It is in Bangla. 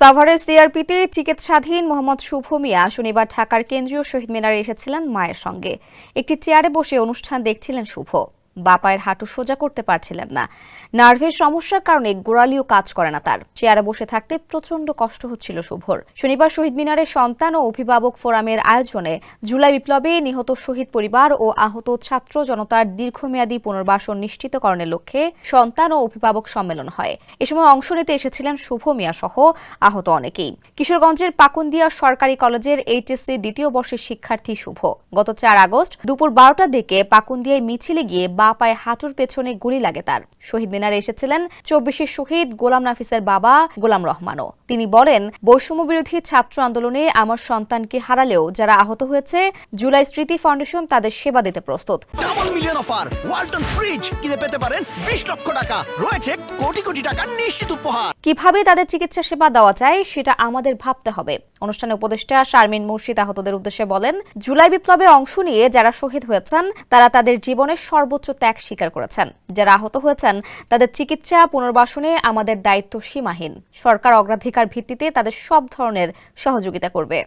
সাভারের সিআরপিতে চিকিৎসাধীন মোহাম্মদ শুভ মিয়া শনিবার ঢাকার কেন্দ্রীয় শহীদ মিনারে এসেছিলেন মায়ের সঙ্গে। একটি চেয়ারে বসে অনুষ্ঠান দেখছিলেন শুভ। বাপায়ের হাঁটু সোজা করতে পারছিলেন না। নার্ভের সমস্যার কারণে গোড়ালিও কাজ করে না তার। চেয়ারে বসে থাকতে প্রচন্ড কষ্ট হচ্ছিল শুভর। শনিবার শহীদ মিনারে সন্তান ও অভিভাবক ফোরামের আয়োজনে জুলাই বিপ্লবে নিহত শহীদ পরিবার ও আহত ছাত্র জনতার দীর্ঘমেয়াদী পুনর্বাসন নিশ্চিতকরণের লক্ষ্যে সন্তান ও অভিভাবক সম্মেলন হয়। এ সময় অংশ নিতে এসেছিলেন শুভ মিয়া সহ আহত অনেকেই। কিশোরগঞ্জের পাকুন্দিয়া সরকারি কলেজের এইচএসসি দ্বিতীয় বর্ষের শিক্ষার্থী শুভ গত ৪ আগস্ট দুপুর ১২টার দিকে পাকুন্দিয়ায় মিছিলে গিয়ে বাঁ পায়ে হাঁটুর পেছনে গুলি লাগে তার। শহীদ মিনারে এসেছিলেন ২৪ শহীদ গোলাম নাফিসের বাবা গোলাম রহমানও। তিনি বলেন, বৈষম্য বিরোধী ছাত্র আন্দোলনে আমার সন্তানকে হারালেও যারা আহত হয়েছে, জুলাই স্মৃতি ফাউন্ডেশন তাদের সেবা দিতে প্রস্তুত। Double million offer Walton fridge কিনে পেতে পারেন ২০ লক্ষ টাকা, রয়েছে কোটি কোটি টাকার নিশ্চিত উপহার। কিভাবে তাদের চিকিৎসা সেবা দেওয়া যায় সেটা আমাদের ভাবতে হবে। অনুষ্ঠানে উপদেষ্টা শারমিন মুর্শিদ আহতদের উদ্দেশ্যে বলেন, জুলাই বিপ্লবে অংশ নিয়ে যারা শহীদ হয়েছেন তারা তাদের জীবনের সর্বোচ্চ ত্যাগ স্বীকার করেছেন। যারা আহত হয়েছেন তাদের চিকিৎসা পুনর্বাসনে আমাদের দায়িত্ব সীমাহীন। সরকার অগ্রাধিকার ভিত্তিতে তাদের সব ধরনের সহযোগিতা করবে।